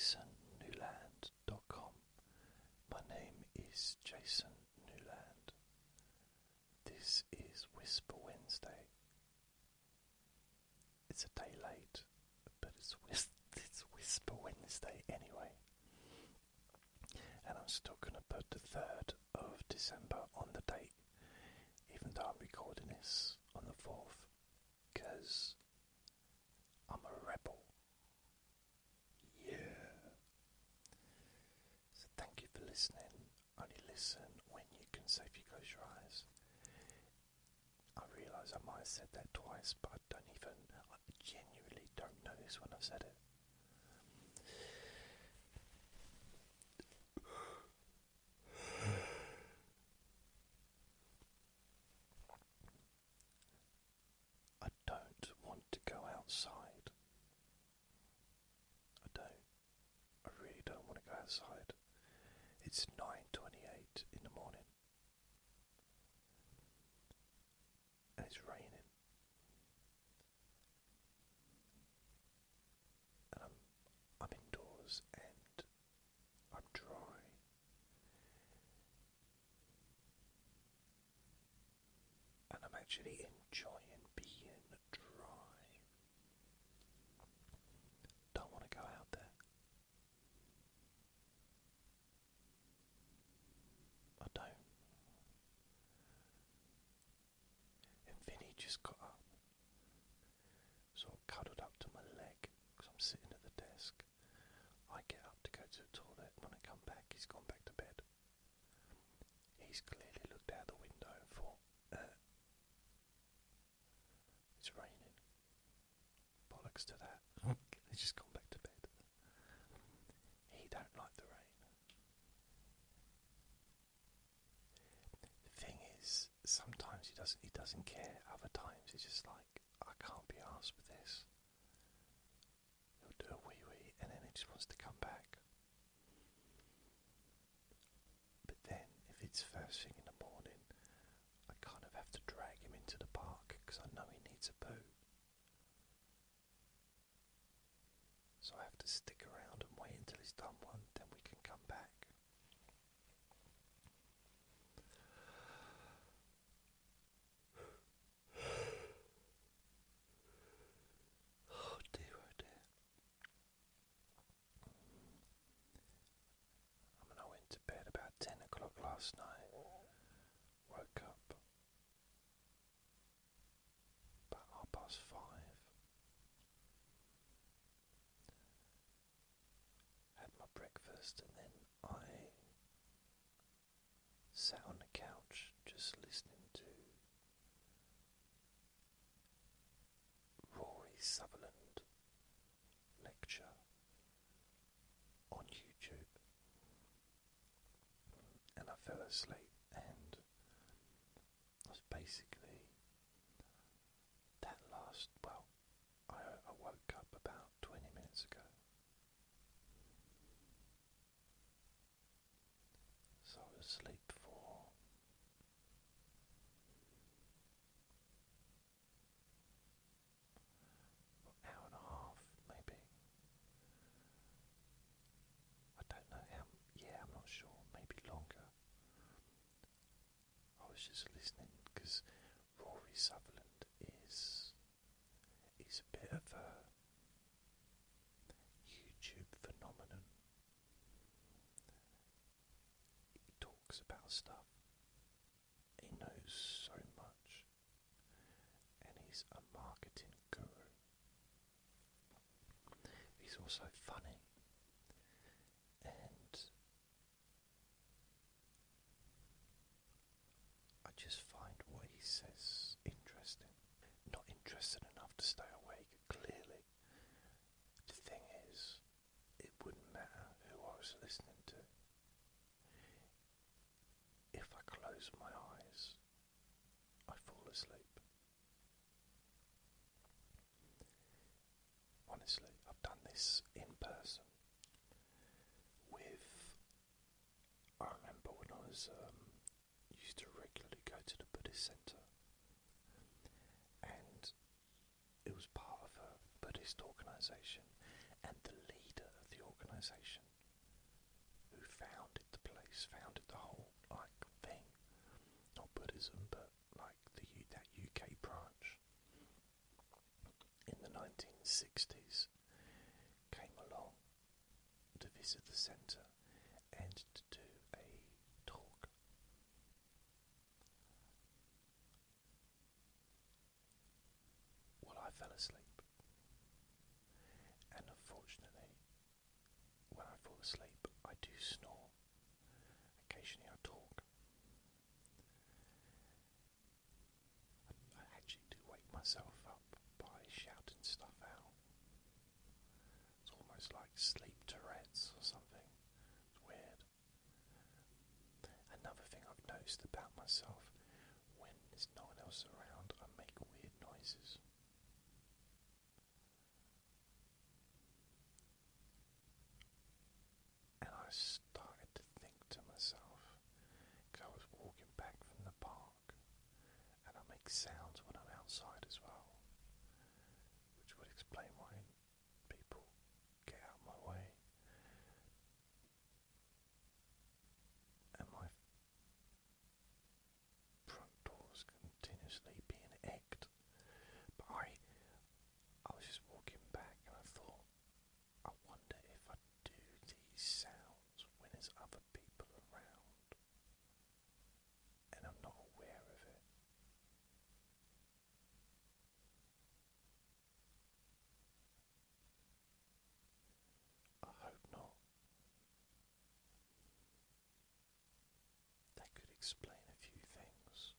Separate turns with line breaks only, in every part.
jasonnewland.com. My name is Jason Newland. This is Whisper Wednesday. It's a day late, but it's Whisper Wednesday anyway. And I'm still going to put the 3rd of December on the date, even though I'm recording this on the 4th, because I'm a rebel. Yeah. So thank you for listening. Only listen when you can safely close your eyes. I realise I might have said that twice, but I genuinely don't notice when I've said it. I don't want to go outside. I really don't want to go outside. It's 9:28 in the morning. And it's raining. And I'm indoors and I'm dry. And I'm actually enjoying being dry. Don't want to go out there. I don't. And Vinny just got up, sort of cuddled up to my leg because I'm sitting at the desk. I get up to go to the toilet. When I come back, he's gone back to bed. He's clearly looked out the window and thought, it's raining. Bollocks to that. He's just gone back to bed. He don't like the rain. The thing is, sometimes he doesn't care. Other times he's just like, I can't be arsed with this. He'll do a wee and then he just wants to come back. But then, if it's first thing in the morning, I kind of have to drag him into the park because I know he needs a poo. So I have to stick around and wait until he's done one, then we can come back. Oh dear, oh dear. I mean, I went to bed about 10 o'clock last night. Woke up about 5:30. Had my breakfast and then I sat on the couch just listening to Rory Sutherland lecture on YouTube, and I fell asleep, and I was basically I woke up about 20 minutes ago. So I was asleep for an hour and a half, maybe. I don't know how, I'm not sure, maybe longer. I was just listening because Rory Sutherland is a bit of a YouTube phenomenon. He talks about stuff. He knows so much. And he's a marketing guru. He's also funny. And I just find what he says interesting. Not interested enough to stay awake, clearly. The thing is, it wouldn't matter who I was listening to. If I close my eyes, I fall asleep. Honestly, I've done this in person with, I remember when I was used to regularly go to the Buddhist centre, and it was part of a Buddhist organisation, and the leader of the organisation organisation who founded the place, founded the whole thing, not Buddhism, but that UK branch in the 1960s, came along to visit the centre and to do a talk. Well, I fell asleep, and unfortunately, when I fall asleep, I do snore. Occasionally I talk. I actually do wake myself up by shouting stuff out. It's almost like sleep Tourette's or something. It's weird. Another thing I've noticed about myself, when there's no one else around, I make weird noises. And I started to think to myself, because I was walking back from the park, and I make sounds when I'm outside as well, which would explain why people get out of my way. And my front door's continuously being egged. But I was just walking back and I thought, I wonder if I do these sounds when there's other people around and I'm not aware of it. I hope not. That could explain a few things.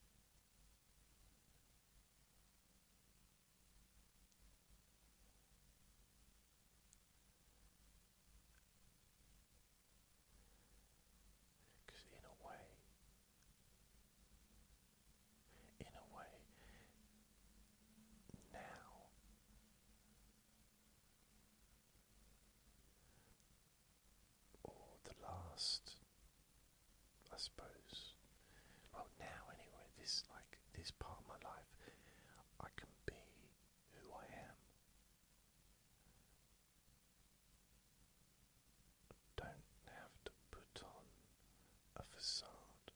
Because in a way, now or the last, I suppose, well now anyway, this part of my life, I can be who I am. Don't have to put on a facade.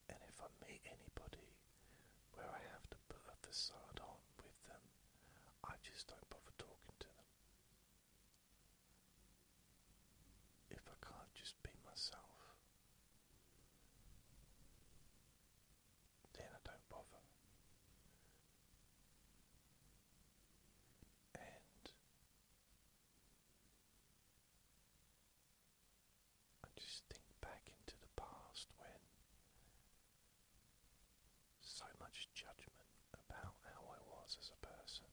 And if I meet anybody where I have to put a facade on with them, I just don't bother talking to them. If I can't just be myself, then I don't bother. And I just think back into the past when so much judgment about how I was as a person.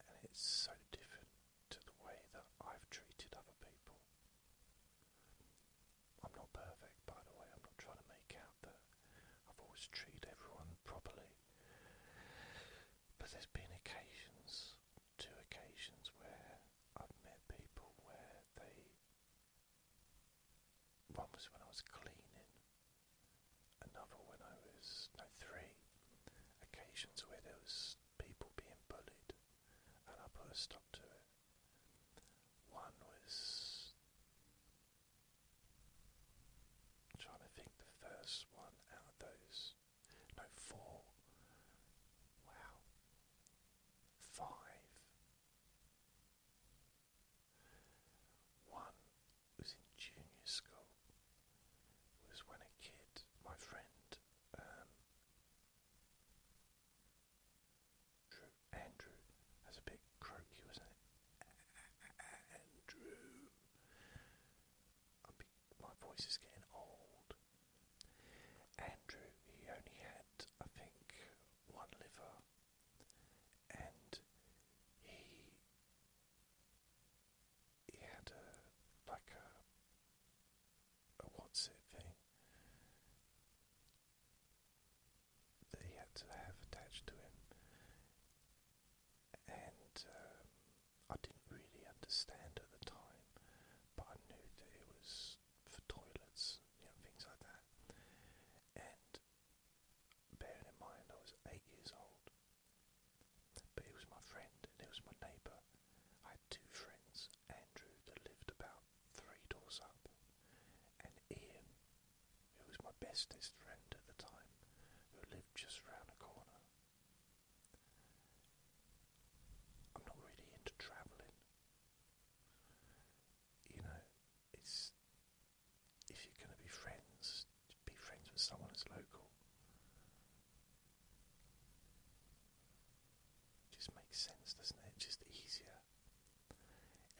And it's so different to the way that I've treated other people. I'm not perfect, by the way. I'm not trying to make out that I've always treated everyone properly. But there's been two occasions where I've met people where one was when I was cleaning, another when I was, no, 3 occasions where there was people being bullied, and I put a stop to it. One was, I'm trying to think, the first one out of those, no, 4, wow, 5. One was in junior school, was when a kid, my friend, Andrew, has a bit croaky, he was an bestest friend at the time, who lived just round the corner. I'm not really into travelling. You know, it's if you're going to be friends with someone that's local. Just makes sense, doesn't it? Just easier.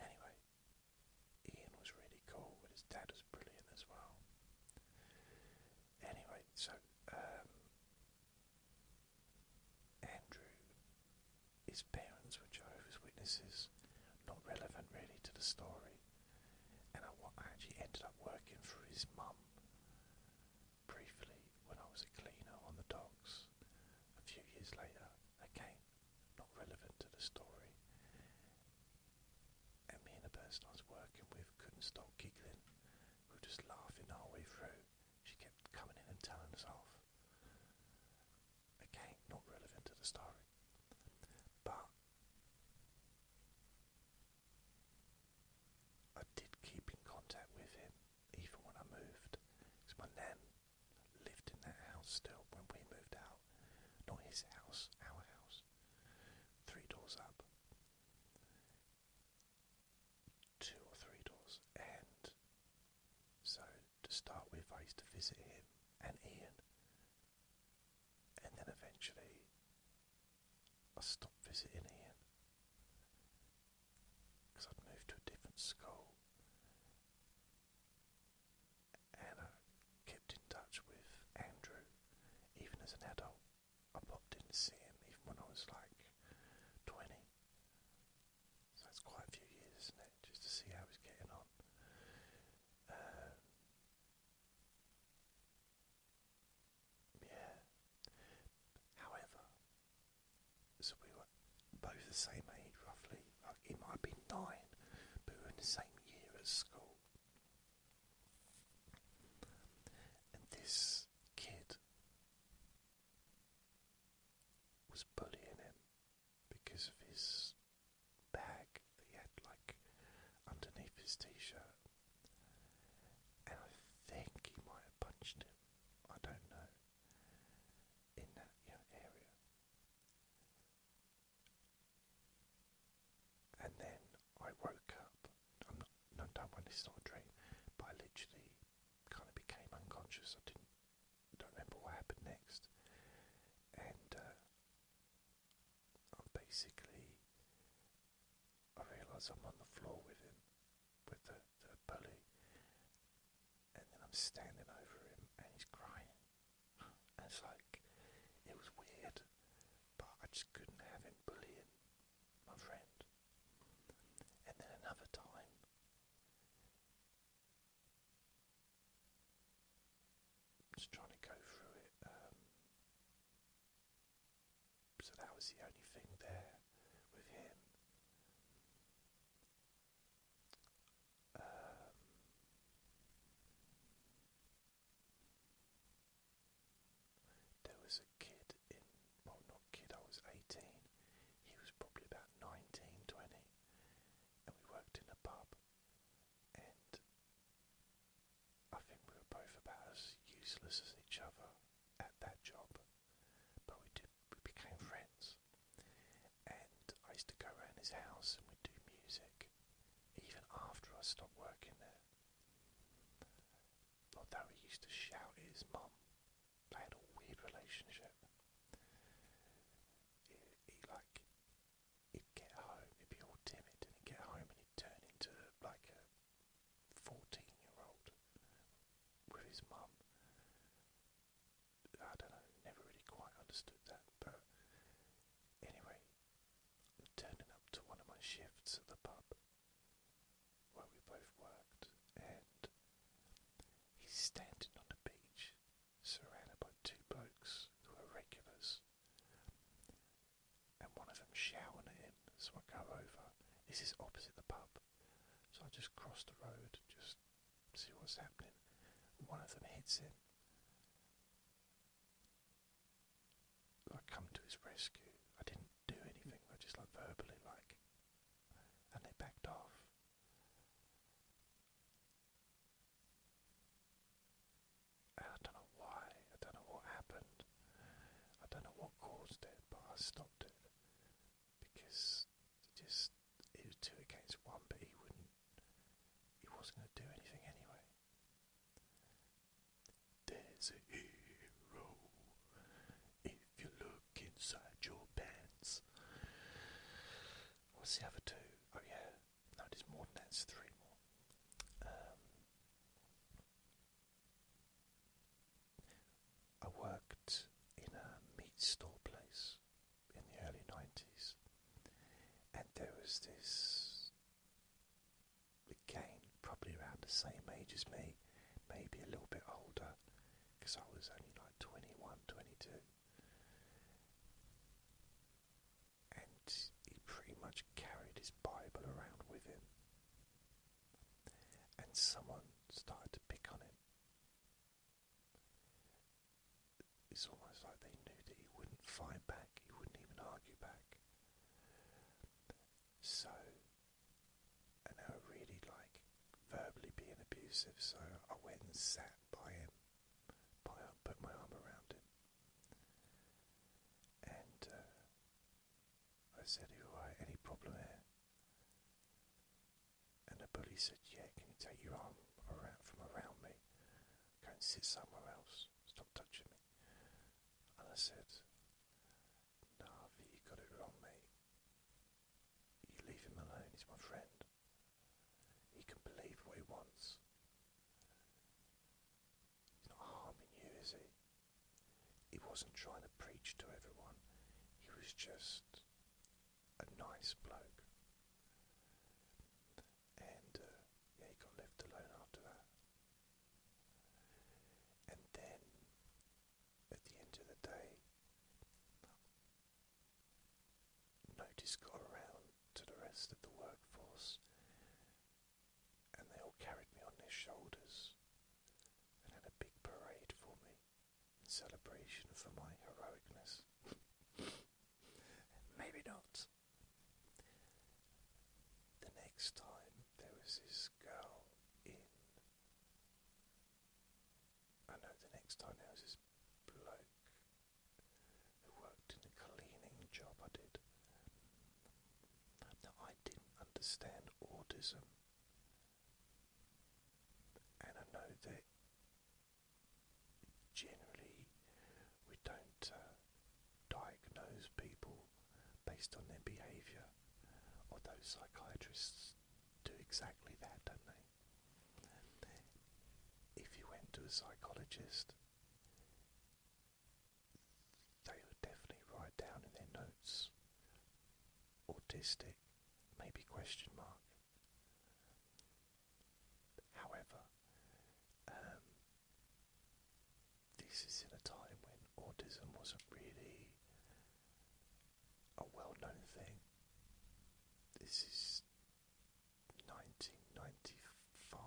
Anyway, Ian was really cool, but his dad was brilliant as well. Anyway, so Andrew, his parents were Jehovah's Witnesses, not relevant really to the story, and I actually ended up working for his mum briefly when I was a cleaner on the docks a few years later. Again, not relevant to the story. And me and the person I was working with couldn't stop giggling. We were just laughing the whole way through. She kept coming in and telling us off. Again, not relevant to the story. But I did keep in contact with him even when I moved. Because my nan lived in that house still when we moved out. Not his house, our house. 3 doors up. 2 or 3 doors. And so to start with, I used to visit him and Ian. And then eventually I stopped visiting Ian because I'd moved to a different school. And I kept in touch with Andrew even as an adult. I popped in to see him even when I was like 20. So that's quite a few years, isn't it? Just to see how he's getting on. Yeah. However, so we were both the same age roughly. Like, he might be 9, but we were in the same year at school. And this kid was bullying him because of his bag that he had like underneath his t-shirt, and I think he might have punched him. I don't know. In that area. And then I woke up. Don't want this, not a dream, but I literally kind of became unconscious. I don't remember what happened next. And I'm basically, I realise I'm on the floor with him, with the bully, and then I'm standing over him and he's crying. And it's like, it was weird, but I just couldn't have him bullying my friend. And then another time, just trying to go through it. So that was the only thing there with him. There was a kid well, not kid, I was 18. He was probably about 19, 20. And we worked in a pub. And I think we were both about as useless as each other at that job. But we became friends. And I used to go around his house and we'd do music, even after I stopped working there. Although he used to shout at his mum. They had a weird relationship. He'd get home, he'd be all timid, and he'd get home and he'd turn into like a 14-year-old with his mum. I don't know, never really quite understood that, but anyway, I'm turning up to one of my shifts at the pub where we both worked, and he's standing on the beach surrounded by 2 blokes who are regulars, and one of them shouting at him. So I go over. This is opposite the pub, so I just cross the road, just see what's happening. One of them hits him. I come to his rescue. I didn't do anything. I just verbally and they backed off. And I don't know why what caused it, but I stopped it because it was 2 against 1, but he wasn't going to do anything anyway. There's a hero if you look inside your pants. What's the other two? Oh yeah, no, there's more than that. There's 3 more. I worked in a meat store place in the early 90s, and there was this, again, probably around the same age as me, maybe a little bit older, because I was only like 21, 22. And he pretty much carried his Bible around with him. And someone started to pick on him. It's almost like they knew that he wouldn't fight back, he wouldn't even argue back. So, and they were really like verbally being abusive, so I went and sat by him, put my arm around him, and I said, "Are you alright? Any problem here?" And the bully said, "Yeah, can you take your arm from around me? Go and sit somewhere else. Stop touching me." And I said, "No, I think you got it wrong, mate. You leave him alone, he's my friend. He can believe what he wants. He's not harming you, is he?" He wasn't trying to preach to everyone. He was just a nice bloke. And yeah, he got left alone after that. And then, at the end of the day, notice got around to the rest of the workforce, and they all carried me on their shoulders and had a big parade for me in celebration for my heroicness. Maybe not. The next time there was this girl the next time there was this bloke who worked in a cleaning job I did. Now, I didn't understand autism, and I know that generally we don't diagnose people based on their behaviour, although psychiatrists do exactly that, don't they? If you went to a psychologist, they would definitely write down in their notes autistic, maybe question mark. However, this is in a time when autism wasn't really a well-known thing. This is 1995.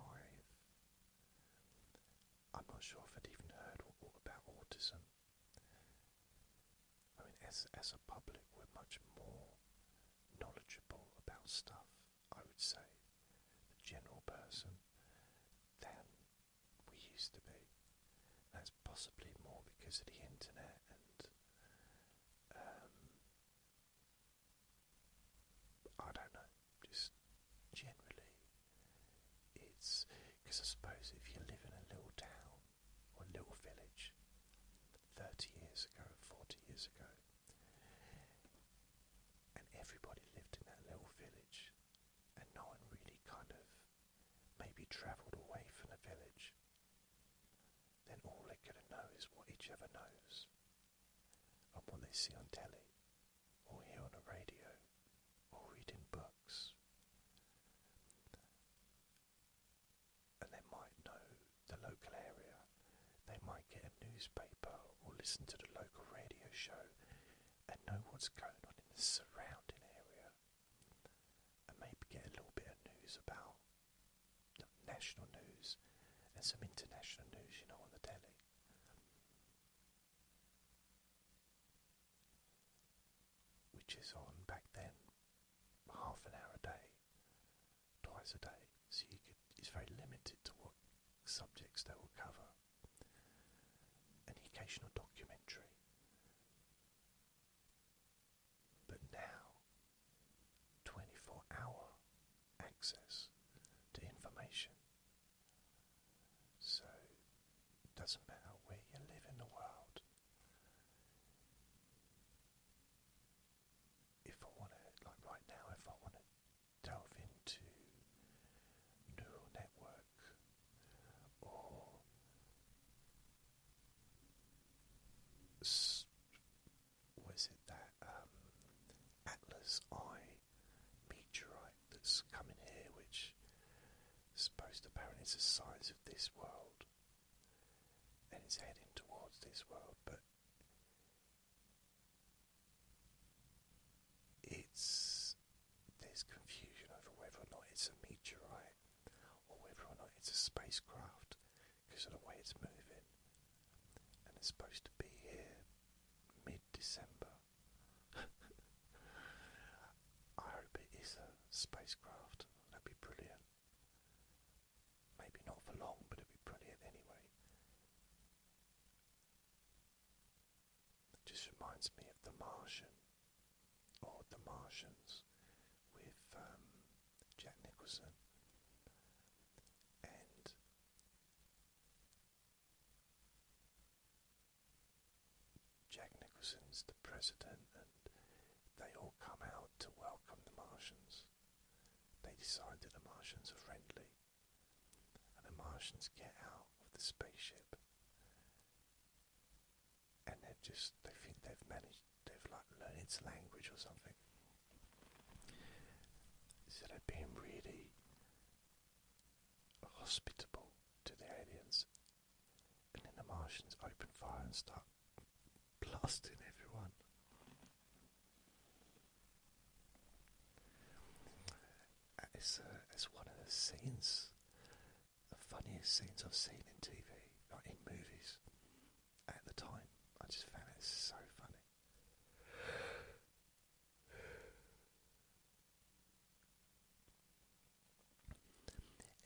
I'm not sure if I'd even heard about autism. I mean, as a public, we're much more knowledgeable about stuff, I would say, the general person, than we used to be. That's possibly more because of the internet and I don't know, just generally it's because I suppose if you live in a little town or a little village 30 years ago, 40 years ago, and everybody lived in that little village and no one really kind of maybe travelled away from the village, then all they're going to know is what each other knows and what they see on telly or hear on the radio or read in books. And they might know the local area, they might get a newspaper or listen to the local radio show and know what's going on in the surrounding area, and maybe get a little bit of news about national news and some international news, on the telly. Which is on back then half an hour a day, twice a day, so it's very limited to what subjects they will cover. An occasional documentary, Mars Eye meteorite that's coming here, which is supposed to apparently is the size of this world, and it's heading towards this world, but there's confusion over whether or not it's a meteorite or whether or not it's a spacecraft because of the way it's moving, and it's supposed to be here mid-December. I hope it is a spacecraft. That'd be brilliant. Maybe not for long, but it'd be brilliant anyway. It just reminds me of The Martian, or The Martians, with Jack Nicholson. And Jack Nicholson's the president, and they all come out to welcome the Martians. They decide that the Martians are friendly, and the Martians get out of the spaceship, and they think they've like learned its language or something. So they're being really hospitable to the aliens, and then the Martians open fire and start blasting everyone. It's one of the scenes, the funniest scenes I've seen in TV, like in movies, at the time. I just found it so funny.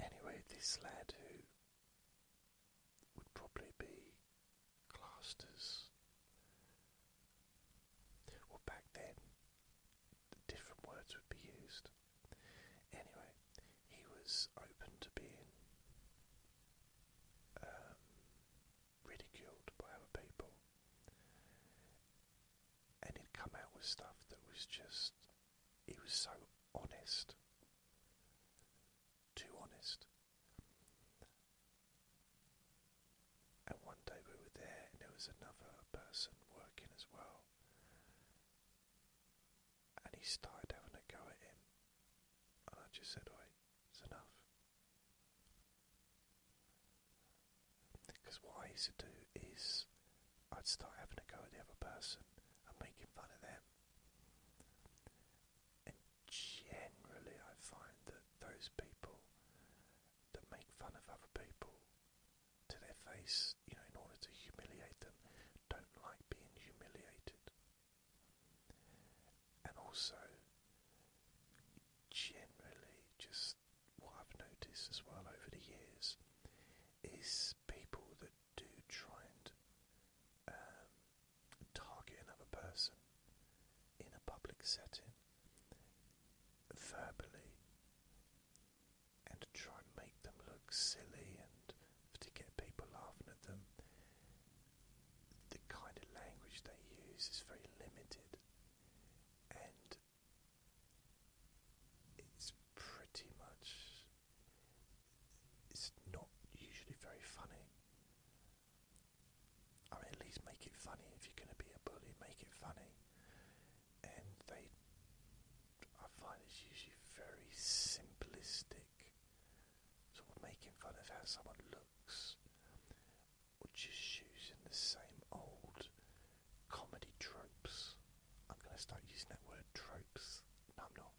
Anyway, this lad who would probably be classed as, well, back then, the different words would be used. Anyway, he was open to being ridiculed by other people, and he'd come out with stuff that was just, he was so honest, too honest. And one day we were there, and there was another person working as well, and he started having a go at him, and I just said, "Oi, it's enough." Because what I used to do is I'd start having a go at the other person and making fun of them, and generally I find that those people that make fun of other people to their face, in order to humiliate them, don't like being humiliated. And also, generally, just what I've noticed as well over the years is people that do try and target another person in a public setting verbally, and to try and make them look silly and to get people laughing at them. The kind of language they use is very limited, and it's pretty much, it's not usually very funny. I mean, at least make it funny. If you're going to be a bully, make it funny. And I find it's usually very simplistic, sort of making fun of how someone looks, or just using the same old comedy tropes. I'm going to start using that word, tropes. No, I'm not.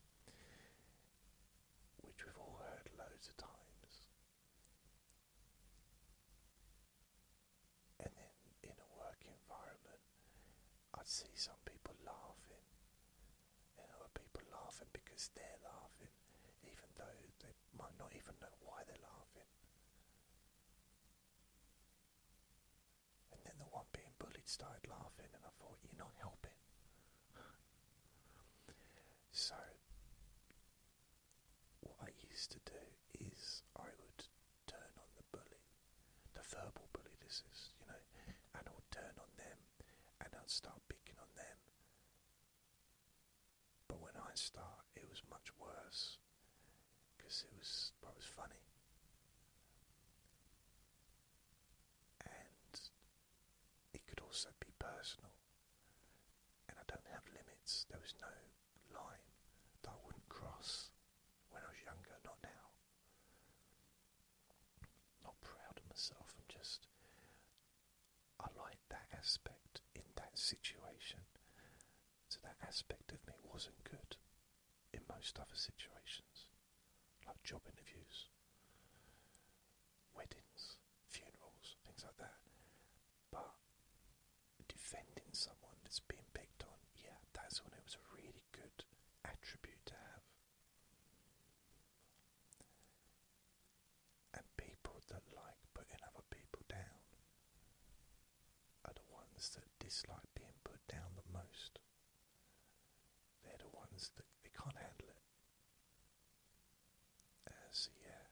Which we've all heard loads of times. And then in a work environment, I'd see some people laughing, and other people laughing because they're laughing, even though they might not even know why they're laughing. And then the one being bullied started laughing, and I thought, you're not helping. So what I used to do is I would turn on the bully, the verbal bully this is, and I would turn on them, and I'd start picking on them. But when I start, it was much worse, because it was funny. And it could also be personal, and I don't have limits. There was no line. aspect in that situation. So that aspect of me wasn't good in most other situations, like job interviews, weddings, funerals, things like that. But defending someone that's being picked on, yeah, that's when it was a really good attribute to have. And people that like putting other people down are the ones that dislike being put down the most. They're the ones that they can't handle it. So yeah,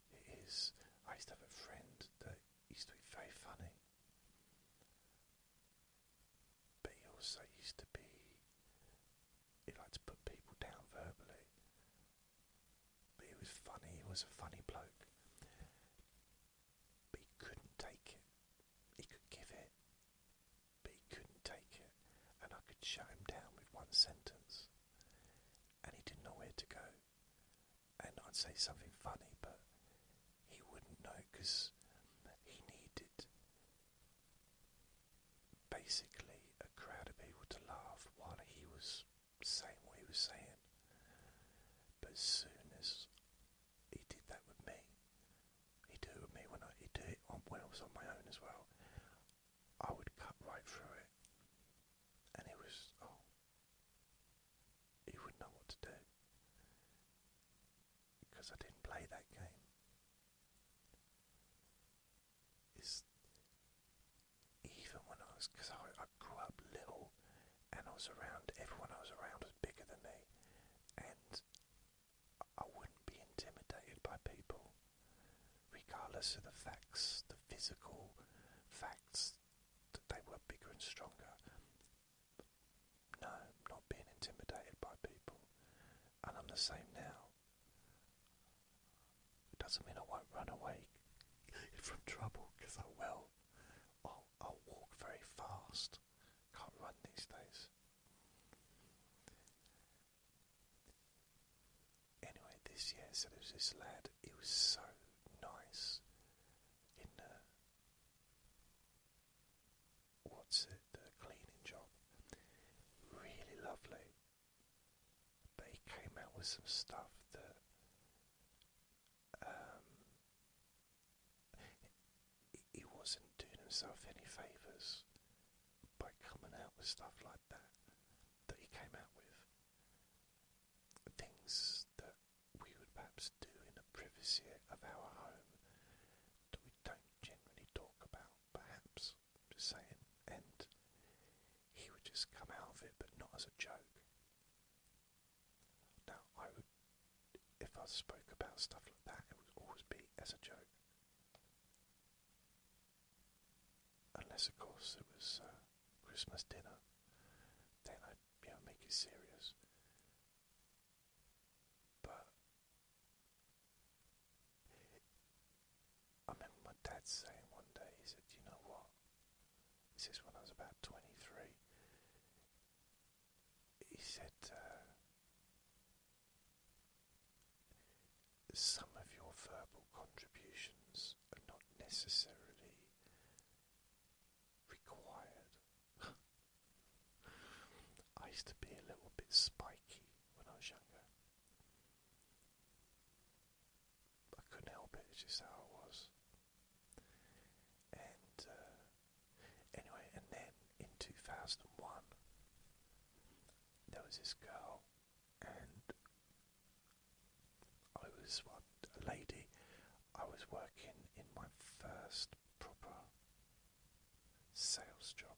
it is. I used to have a friend that used to be very funny, but he also used to be, he liked to put people down verbally. But he was funny, he was a funny bloke. But he couldn't take it. He could give it, but he couldn't take it. And I could shut him down with one sentence, and he didn't know where to go. And I'd say something funny, but he wouldn't know because he needed basically a crowd of people to laugh while he was saying what he was saying. But as soon as he did that with me, he did it with me when I was on my own as well. I would cut right through it, and he wouldn't know what to do because I didn't play that game. Even when because I grew up little, and everyone I was around was bigger than me, and I wouldn't be intimidated by people, regardless of the facts, the physical facts, that they were bigger and stronger. No, not being intimidated by people. And I'm the same now. It doesn't mean I won't run away from trouble, because I will. I'll walk very fast. Can't run these days. Anyway, this year, so there was this lad. He was so nice in the cleaning job. Really lovely. But he came out with some stuff that he wasn't doing himself any favours by coming out with stuff like that he came out with. Things that we would perhaps do in the privacy of our home that we don't generally talk about, perhaps, just saying. And he would just come out of it, but not as a joke. Now, if I spoke about stuff like that, it would always be as a joke. Unless, of course, it was Christmas dinner, then I'd make it serious. But I remember my dad saying one day, he said, "You know what?" This is when I was about 23. He said, "Some of your verbal contributions are not necessarily required." I used to be a little bit spiky when I was younger. I couldn't help it, it's just how I was. And anyway, and then in 2001, there was this girl, and I was a lady. I was working in my first proper sales job.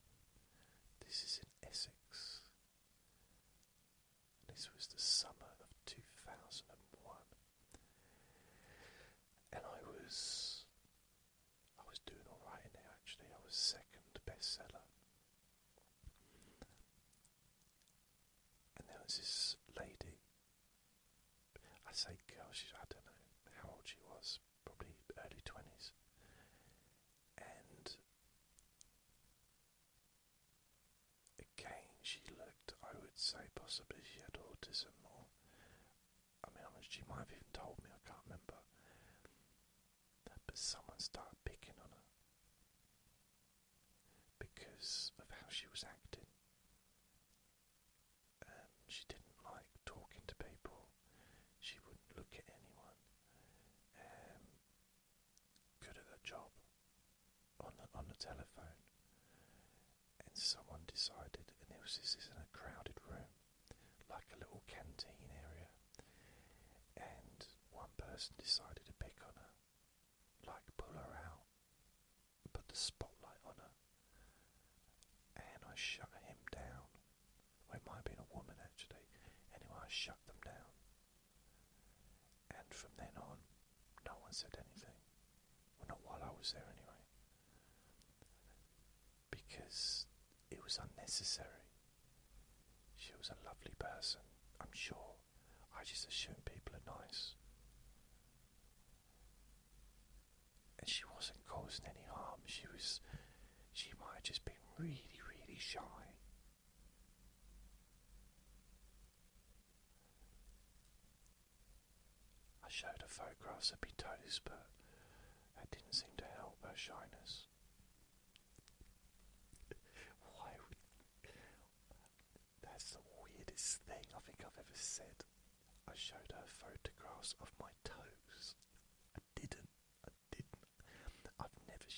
This is in Essex. This was the summer of 2001, and I was doing all right in there. Actually, I was second bestseller, and there was this lady. I say girl, I don't know how old she was, probably early 20s, and again she looked, I would say possibly she had autism, or she might have even told me, I can't remember, but someone started picking on her, she was acting. She didn't like talking to people. She wouldn't look at anyone. Good at her job on the telephone. And someone decided, and this is in a crowded room, like a little canteen area, and one person decided to pick on her, like pull her out, put the spotlight on her, and I shut him down. Well, it might have been a woman actually. Anyway, I shut them down, and from then on, no one said anything. Well, not while I was there anyway, because it was unnecessary. She was a lovely person, I'm sure. I just assume people are nice. And she wasn't causing any harm. She might have just been really, really shy. I showed her photographs of my toes, but that didn't seem to help her shyness. That's the weirdest thing I think I've ever said. I showed her photographs of my toes. I didn't. I've never.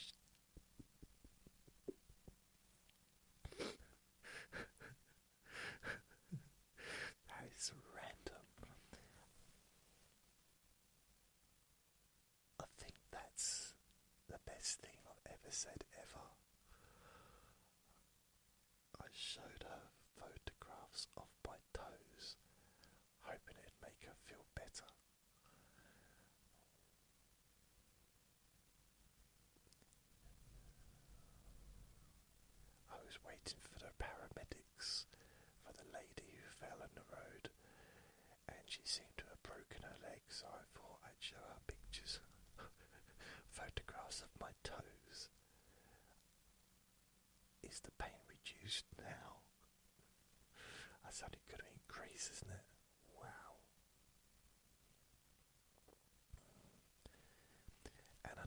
That is random. I think that's the best thing I've ever said ever. I showed her photographs of my toes, hoping it'd make her feel better. I was waiting for the paramedics, for the lady who fell in the road, and she seemed to have broken her leg, so I thought I'd show her pictures, photographs of my toes. Is the pain reduced now? That's only going to increase, isn't it? Wow. And I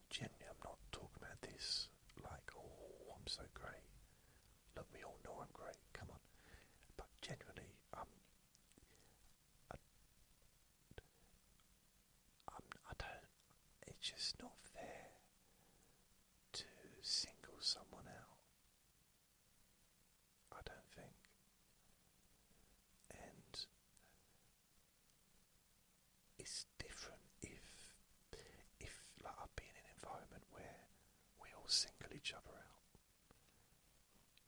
genuinely, I'm not talking about this like, oh, I'm so great. Look, we all know I'm great, come on. But genuinely, it's just not fair to single someone out. I don't think. And it's different if like I've been in an environment where we all single each other out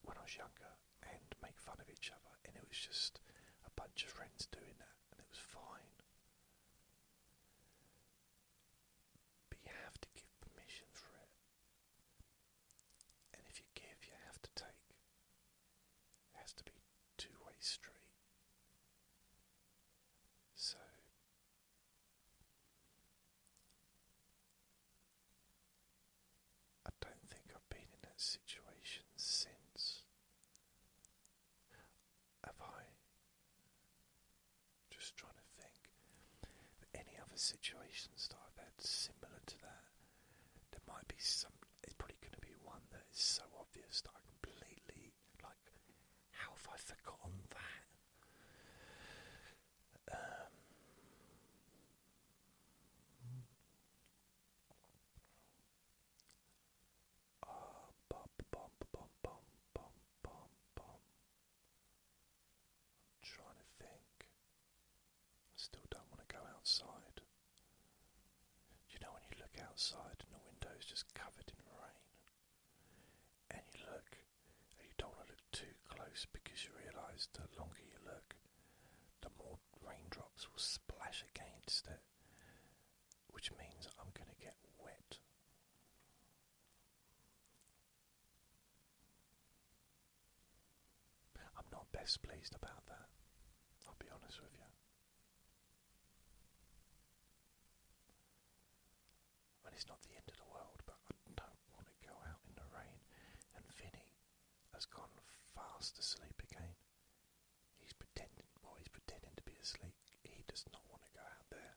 when I was younger and make fun of each other, and it was just a bunch of friends doing that, and it was fine. But you have to give permission for it, and if you give, you have to take. It has to be two-way street. So I don't think I've been in that situation since. Have I? Just trying to think. Any other situations that I've had similar to that? There might be some. It's probably going to be one that is so obvious that I completely, like, how have I forgotten that? Trying to think. I still don't want to go outside. You know, when you look outside and the window's just covered in rain, and you look, and you don't want to look too close because you realise the longer you look, the more raindrops will splash against it, which means I'm going to get wet. I'm not best pleased about that, I'll be honest with you. And it's not the end of the world, but I don't want to go out in the rain. And Vinny has gone fast asleep again. He's pretending to be asleep. He does not want to go out there.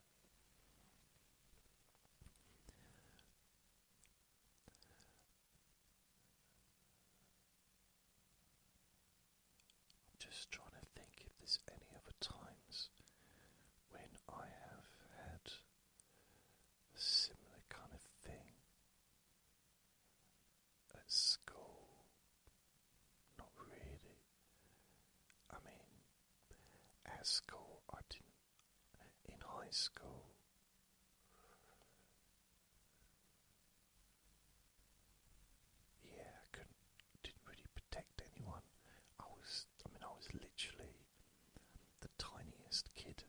at school, I didn't. In high school, yeah, didn't really protect anyone. I was literally the tiniest kid.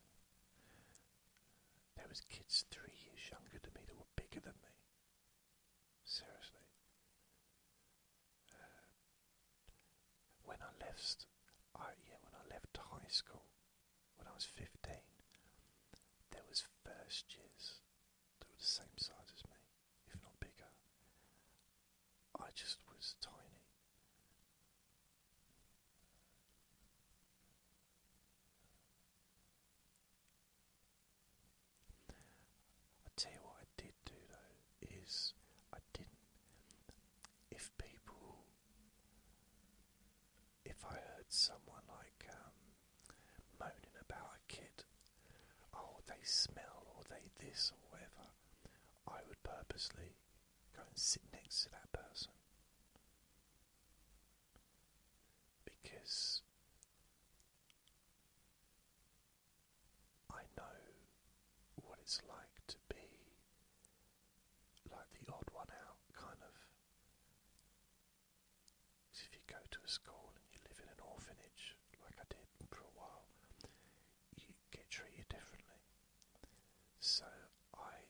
There was kids 3 years younger than me that were bigger than me. Seriously. When I left, when I left high school, when I was 15, there was first years that were the same size as me, if not bigger. I just was tiny. I tell you what I did do though, is I didn't, if I heard someone like moaning about a kid, oh they smell or they this or whatever, I would purposely go and sit next to that person. Because I know what it's like to be like the odd one out, kind of. Because if you go to a school and you live in an orphanage, like I did for a while, you get treated differently. So I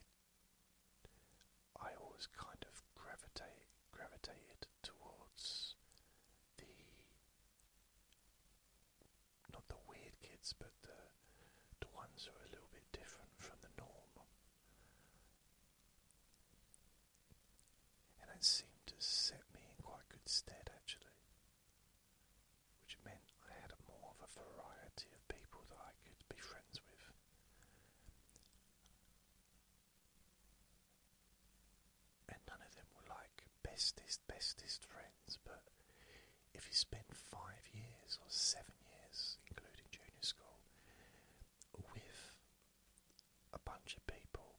always kind of gravitated towards the, not the weird kids, but the ones who are a little bit different from the norm. And that seemed to set me in quite good stead, actually, which meant I had more of a variety of people that I could be friends with. And none of them were like bestest friends, but if you spend 5 years or 7 years, including junior school, with a bunch of people,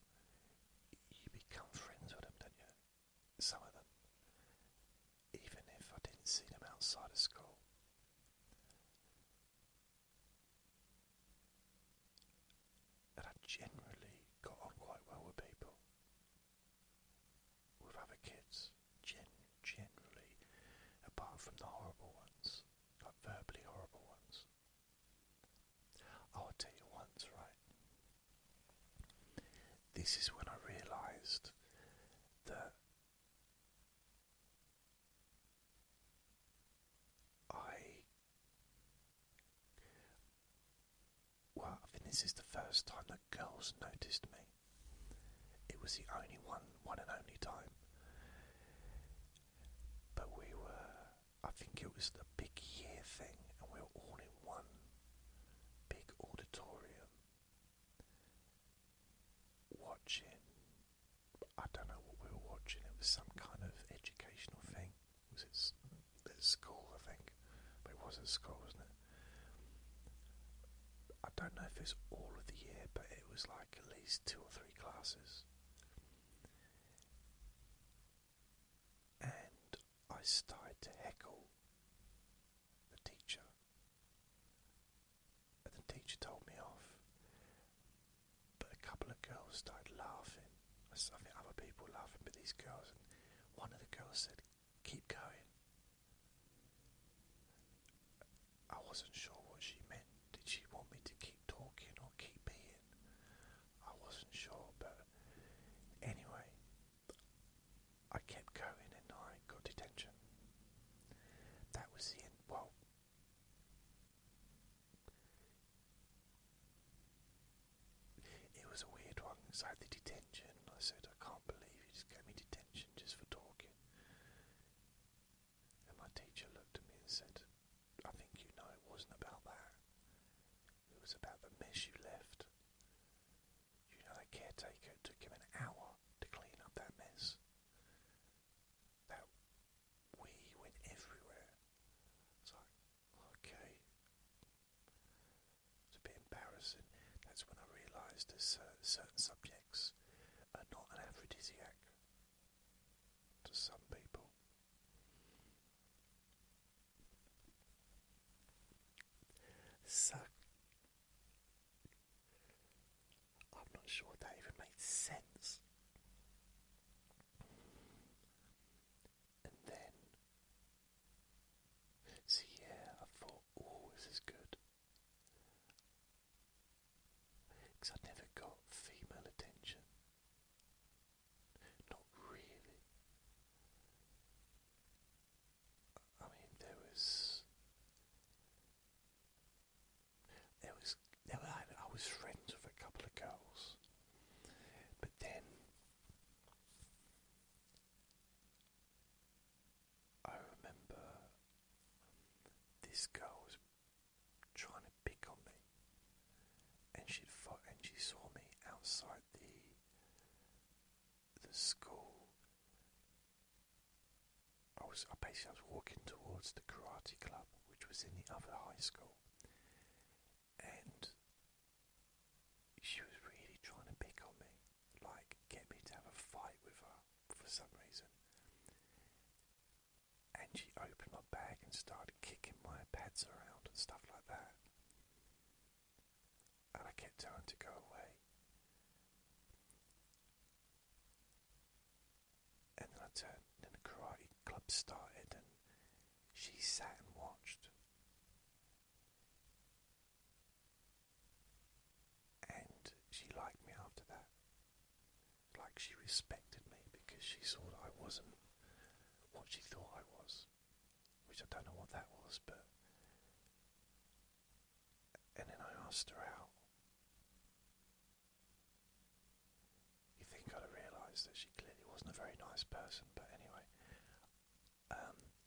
you become friends with them, don't you? Some of them, even if I didn't see them outside of school. And I generally got on quite well with people, with other kids, generally, apart from the horrible ones, like verbally horrible ones. I'll tell you once, right? This is when I realised that I think this is the first time that girls noticed me. It was the only one and only time. But I think it was the big year thing, and we were all in one big auditorium watching, I don't know what we were watching, it was some kind of educational thing. Was it at school, I think? But it was at school, wasn't it? I don't know if it's all of the year, but it was like at least 2 or 3 classes. And I started to heckle the teacher. And the teacher told me off. But a couple of girls started laughing. I think other people were laughing, but these girls, and one of the girls said, "Keep going." I wasn't sure what she meant. Did she want me to keep talking or keep being? I wasn't sure, but anyway, I kept going and I got detention. That was the end. Well, it was a weird one, because I had the detention. I said, "I can't believe you just gave me detention just for talking." And my teacher looked at me and said, "I think you know it wasn't about that. It was about the mess you left. You know, that caretaker, it took him an hour to clean up that mess. That went everywhere." It's like, okay. It's a bit embarrassing. That's when I realised that certain subjects are not an aphrodisiac to some people. So, this girl was trying to pick on me, and she saw me outside the school. I was walking towards the karate club, which was in the other high school, and she was really trying to pick on me, like get me to have a fight with her for some reason. And she opened my bag and started kicking my pads around and stuff like that. And I kept telling her to go away. And then the karate club started, and she sat and watched. And she liked me after that. Like, she respected me because she saw that I wasn't what she thought I was, which I don't know what that was, but. And then I asked her out. You think I'd have realised that she clearly wasn't a very nice person, but anyway,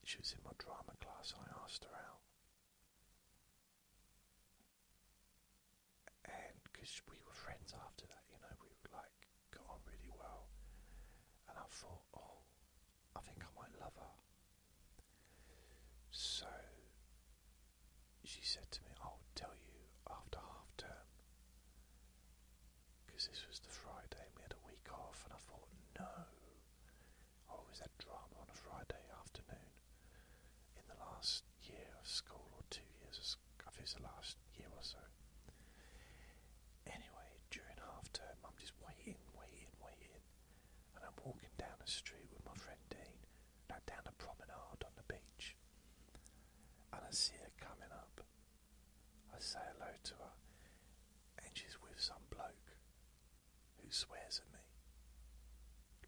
she was in my drama class and I asked her out. And because we were friends after that, you know, we like got on really well, and I thought, oh, I think I might love her. So she said to me, I'll tell you after half term, because this was the Friday and we had a week off, and I thought, no, I always had drama on a Friday afternoon in the last year of school, or 2 years, I think it's the last year or so. Anyway, during half term I'm just waiting, and I'm walking down the street with my friend Dean, down the promenade on the beach, and I see her coming up. I say hello to her, and she's with some bloke who swears at me.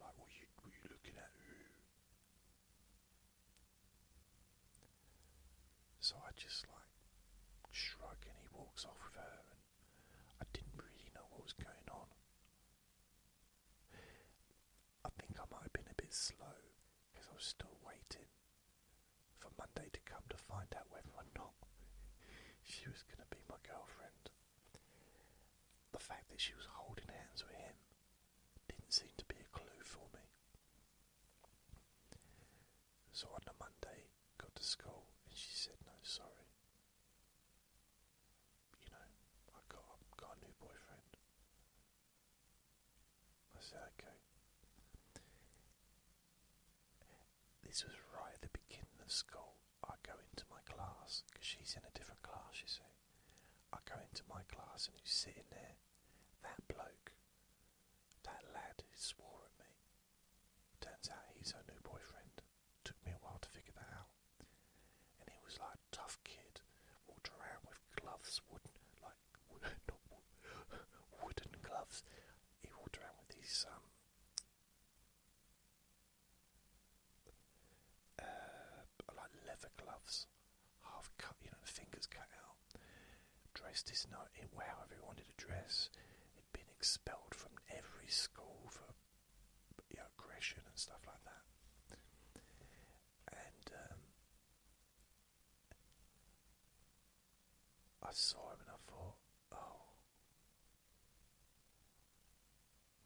Like, what you looking at? So I just like shrug, and he walks off with her, and I didn't really know what was going on. I think I might have been a bit slow because I was still waiting for Monday to come to find out whether or not she was going to be my girlfriend. The fact that she was holding hands with him didn't seem to be a clue for me. So on the Monday, got to school, and she said, no, sorry. You know, I got a new boyfriend. I said, okay. This was right at the beginning of school. I go into my class, because she's in a different class, you see. I go into my class, and who's sitting there? That bloke, that lad who swore at me. Turns out he's her new boyfriend. Took me a while to figure that out. And he was like a tough kid, walked around with gloves, wooden gloves. He walked around with these like leather gloves, half cut, you know, the fingers cut out. Dressed as however he wanted to dress. He'd been expelled from every school for aggression and stuff like that. And I saw him and I thought, oh,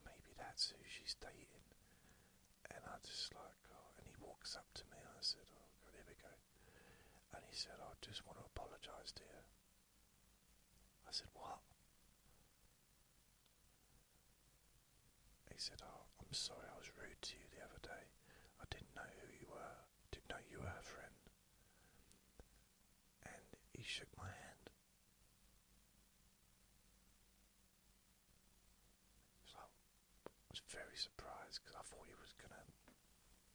maybe that's who she's dating. And I just like, oh, and he walks up to me and I said, oh, here we go. And he said, I just want to apologise, dear. I said, what? He said, oh, I'm sorry I was rude to you the other day. I didn't know who you were. Didn't know you were her friend. And he shook my hand. So I was very surprised because I thought he was going to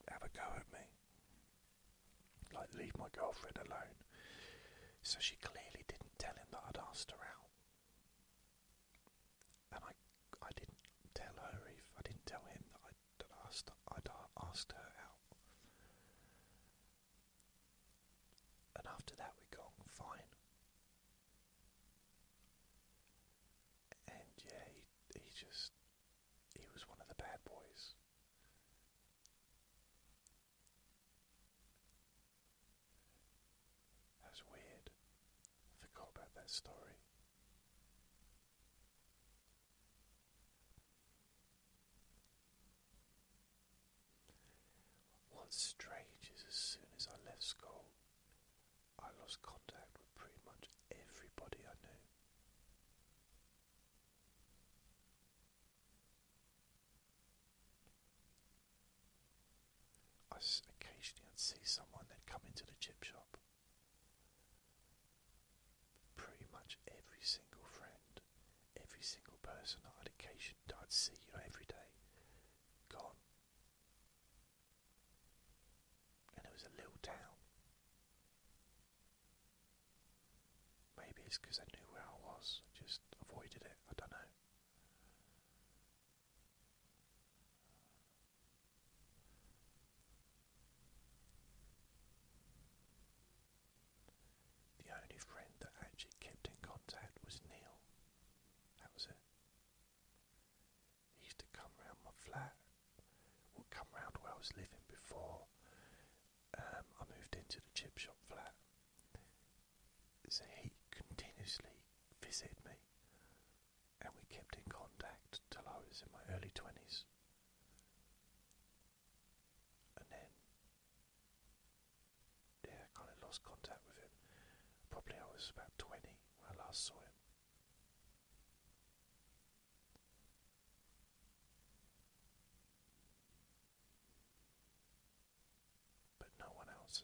have a go at me. Like, leave my girlfriend alone. So she clearly didn't tell him that I'd asked her out. And I didn't tell her I didn't tell him that I'd asked her out. And after that we got on fine. And yeah, he was one of the bad boys. That was weird. story. What's strange is as soon as I left school, I lost contact with pretty much everybody I knew. Occasionally I'd see someone, they'd come into the chip shop. Pretty much every single friend, every single person I'd see, every day, gone. And it was a little town. Maybe it's because I knew where I was, I just avoided it, I don't know. The only friend that actually kept in contact was Neil. That was it. He used to come round my flat, would come round where I was living before I moved into the chip shop flat. So he continuously visited me, and we kept in contact till I was in my early 20s. And then, I kind of lost contact with him. Probably I was about 20 when I last saw him. But no one else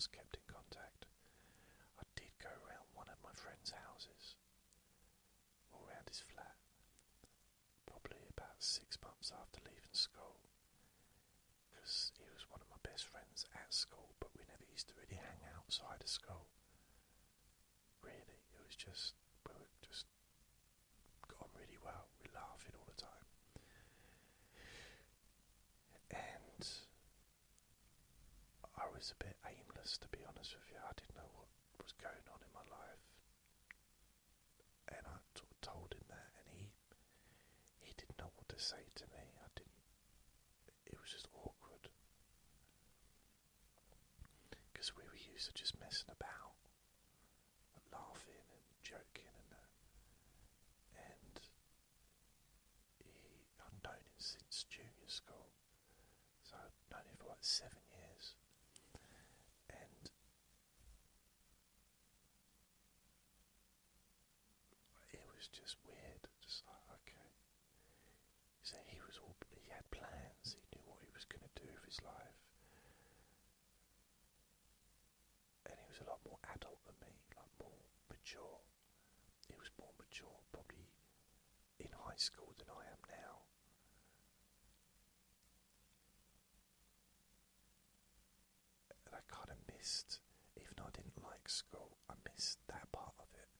kept in contact. I did go around one of my friend's houses, or around his flat, probably about 6 months after leaving school, because he was one of my best friends at school, but we never used to really hang outside of school. Really, it was just, we just got on really well, we were laughing all the time. And I was a bit aimless, to be honest with you. I didn't know what was going on in my life, and I told him that, and he didn't know what to say to me. It was just awkward, because we were used to just messing about and laughing and joking and that. And I'd known him since junior school, so I'd known him for like 7 years. And it was just weird, just like, okay. So he had plans, he knew what he was going to do with his life. And he was a lot more adult than me, like more mature. He was more mature probably in high school than I am now. And I kind of missed, even though I didn't like school, I missed that part of it.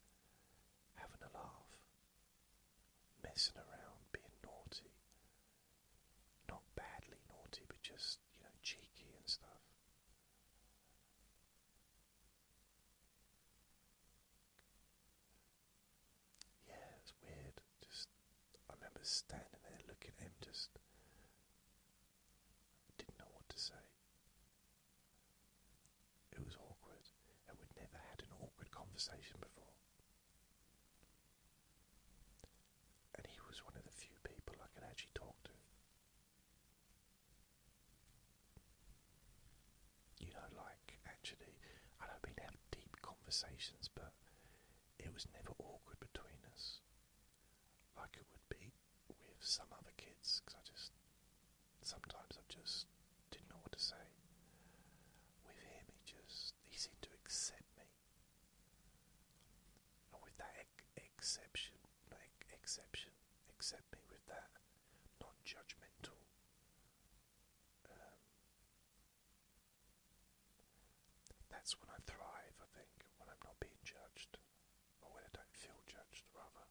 Having a laugh, messing around, being naughty. Not badly naughty, but just, cheeky and stuff. Yeah, it's weird. I remember standing there looking at him, just didn't know what to say. It was awkward, and we'd never had an awkward conversation before. And he was one of the few people I could actually talk to. Actually, I don't mean to have deep conversations, but it was never awkward between us, like it would be with some other kids, because sometimes I just didn't know what to say. With him, he seemed to accept me. And with that accept me with that non-judgmental that's when I thrive, I think, when I'm not being judged, or when I don't feel judged, rather.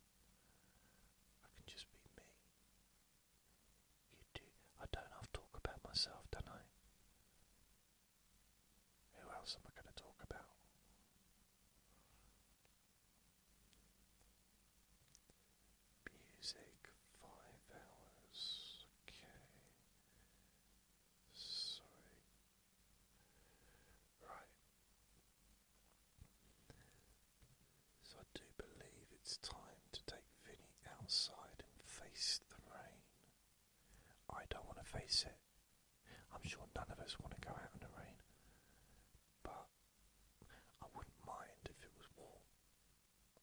I can just be me. I don't have to talk about myself, don't I? Who else am I going to talk about? Music, 5 hours, okay. Sorry. Right. So I do believe it's time to take Vinny outside and face the rain. I don't want to face it. I'm sure none of us want to go out in the rain, but I wouldn't mind if it was warm.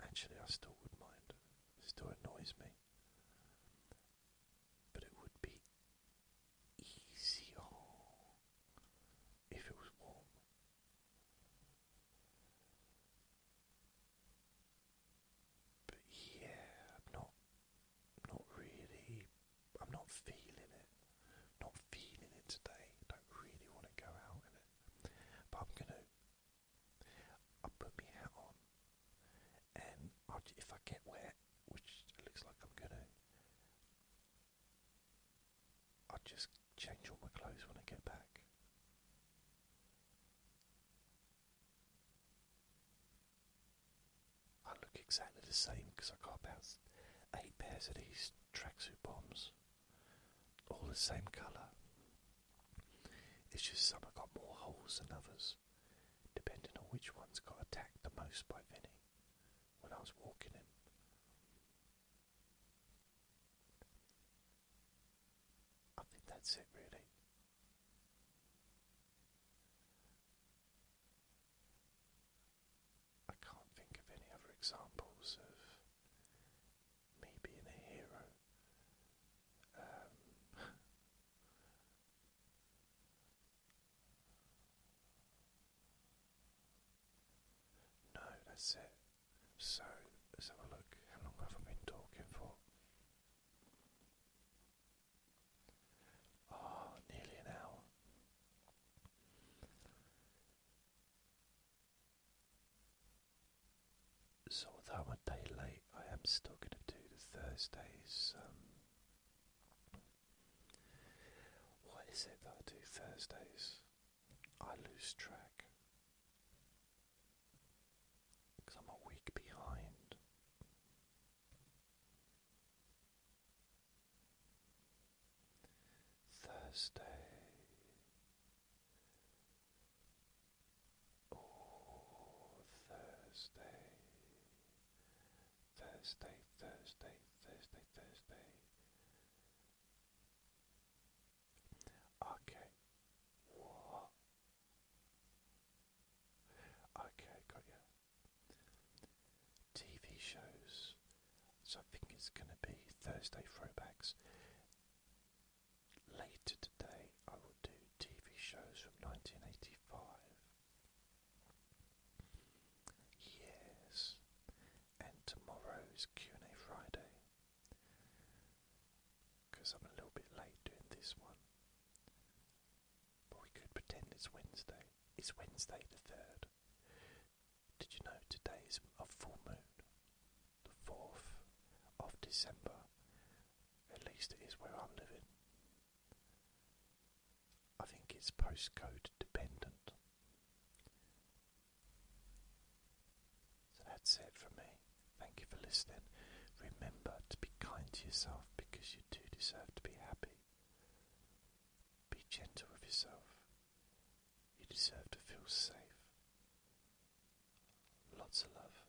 Actually, I still would mind. It still annoys me. But it would be easier if it was warm. But yeah, not really. I'm not feeling it. Not feeling it today. Don't really want to go out in it. But I'll put my hat on, and if I get wet, which it looks like I'm gonna, I'll just change all my clothes when I get back. I look exactly the same because I got about 8 pairs of these tracksuit bombs, all the same colour. It's just some have got more holes than others, depending on which ones got attacked the most by Vinny when I was walking him. I think that's it, really. I can't think of any other examples of me being a hero. No, that's it. So, let's have a look. How long have I been talking for? Nearly an hour. So although I'm a day late, I am still going to do the Thursdays. What is it that I do Thursdays? I lose track because I'm a week behind. Thursday. Oh, Thursday. Okay. What? Okay, got ya. TV shows. So I think it's going to be Thursday throwbacks. Later today, I will do TV shows from 1985. Yes. And tomorrow is Q&A Friday. Because I'm a little bit late doing this one. But we could pretend it's Wednesday. It's Wednesday the 3rd. Did you know today is a full moon? The 4th of December. At least it is where I'm living. I think it's postcode dependent. So that's it from me. Thank you for listening. Remember to be kind to yourself because you do deserve to be happy. Be gentle with yourself. You deserve to feel safe. Lots of love.